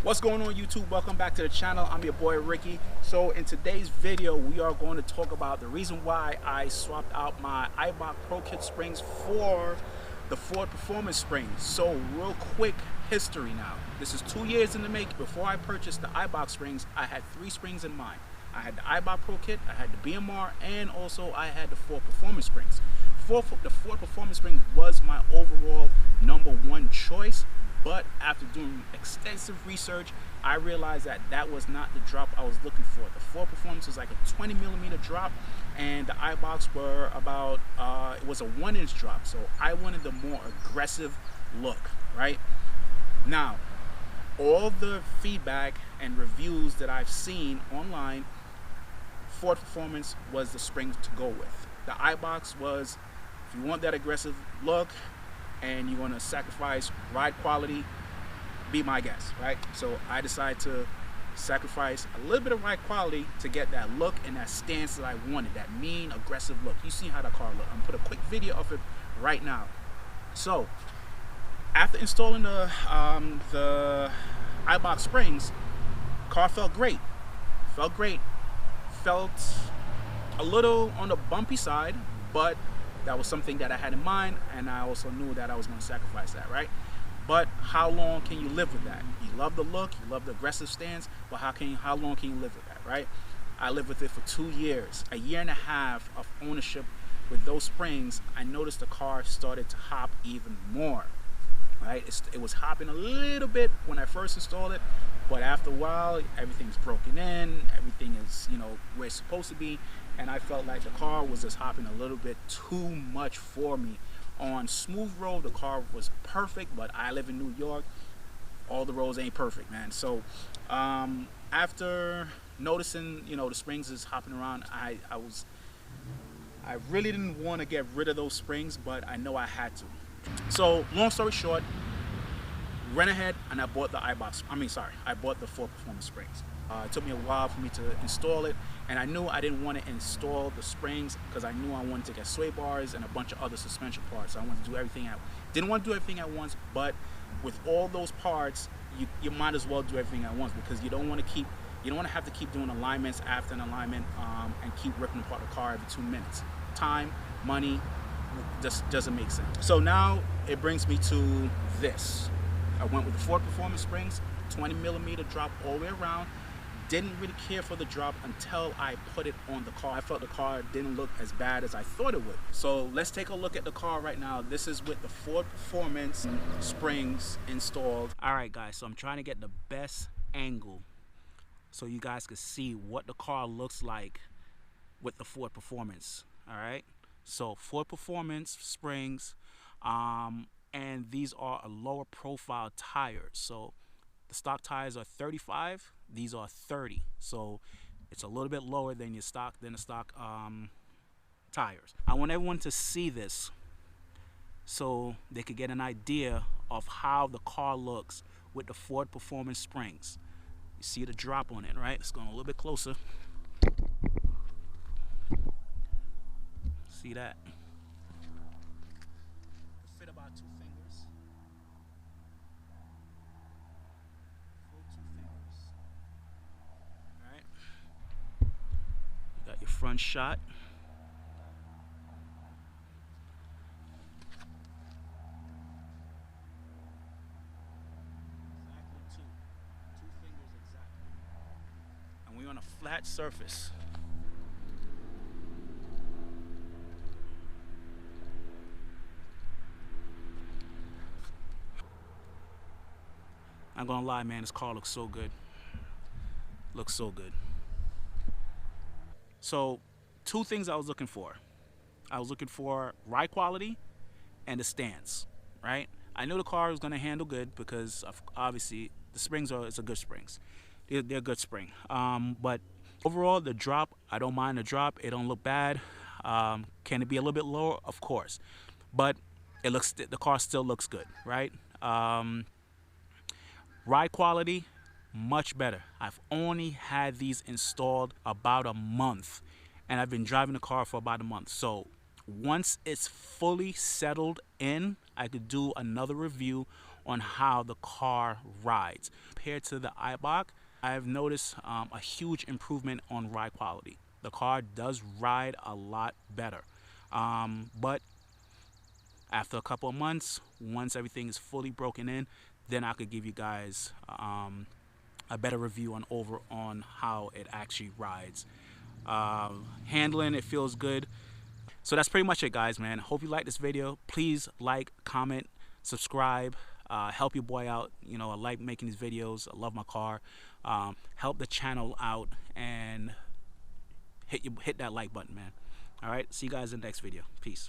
What's going on, YouTube? Welcome back to the channel. I'm your boy Ricky. So in today's video we are going to talk about the reason why I swapped out my iBox Pro Kit springs for the Ford Performance springs. So real quick history now. This is 2 years in the making. Before I purchased the iBox springs, I had 3 springs in mind. I had the iBox Pro Kit, I had the BMR, and also I had the Ford Performance springs. The Ford Performance spring was my overall #1 choice. But after doing extensive research, I realized that that was not the drop I was looking for. The Ford Performance was like a 20mm drop, and the iBox were about, it was a 1-inch drop. So I wanted the more aggressive look, right? Now, all the feedback and reviews that I've seen online, Ford Performance was the spring to go with. The iBox was, if you want that aggressive look, and you want to sacrifice ride quality, be my guest, right? So I decided to sacrifice a little bit of ride quality to get that look and that stance that I wanted, that mean, aggressive look. You see how the car look. I'm gonna put a quick video of it right now. So after installing the iBox springs, car felt great. Felt a little on the bumpy side, but that was something that I had in mind, and I also knew that I was going to sacrifice that, right? But how long can you live with that? You love the look, you love the aggressive stance, but how long can you live with that, right? I lived with it for 2 years, a year and a half of ownership with those springs. I noticed the car started to hop even more, right? It was hopping a little bit when I first installed it, but after a while, everything's broken in, everything is, where it's supposed to be, and I felt like the car was just hopping a little bit too much for me. On smooth road, the car was perfect, but I live in New York. All the roads ain't perfect, man. So after noticing, the springs is hopping around, I really didn't want to get rid of those springs, but I know I had to. So long story short, went ahead and I bought the I bought the Ford Performance springs. It took me a while for me to install it, and I knew I didn't want to install the springs because I knew I wanted to get sway bars and a bunch of other suspension parts. So I wanted to do everything didn't want to do everything at once, but with all those parts, you might as well do everything at once, because you don't want to have to keep doing alignments after an alignment and keep ripping apart the car every 2 minutes. Time, money, just doesn't make sense. So now it brings me to this. I went with the Ford Performance springs, 20mm drop all the way around. Didn't really care for the drop until I put it on the car. I felt the car didn't look as bad as I thought it would. So let's take a look at the car right now. This is with the Ford Performance springs installed. All right, guys, so I'm trying to get the best angle so you guys can see what the car looks like with the Ford Performance. All right, so Ford Performance springs, and these are a lower profile tires. So the stock tires are 35, these are 30, so it's a little bit lower than the stock tires. I want everyone to see this so they could get an idea of how the car looks with the Ford Performance springs. You see the drop on it, right? It's going a little bit closer. See that? Fit about 2 fingers. Full 2 fingers. Alright. You got your front shot. Exactly 2 fingers exactly. And we're on a flat surface. I'm gonna lie, man, this car looks so good. Looks so good. So 2 things I was looking for. I was looking for ride quality and the stance, right? I knew the car was gonna handle good because obviously the springs it's a good springs. They're a good spring. But overall, the drop, I don't mind the drop. It don't look bad. Can it be a little bit lower? Of course. But the car still looks good, right? Ride quality, much better. I've only had these installed about a month, and I've been driving the car for about a month. So once it's fully settled in, I could do another review on how the car rides. Compared to the iBox, I've noticed a huge improvement on ride quality. The car does ride a lot better. But after a couple of months, once everything is fully broken in, then I could give you guys a better review on how it actually rides. Handling, it feels good. So that's pretty much it, guys, man. Hope you like this video. Please like, comment, subscribe, help your boy out. You know, I like making these videos. I love my car. Help the channel out and hit that like button, man. All right, see you guys in the next video. Peace.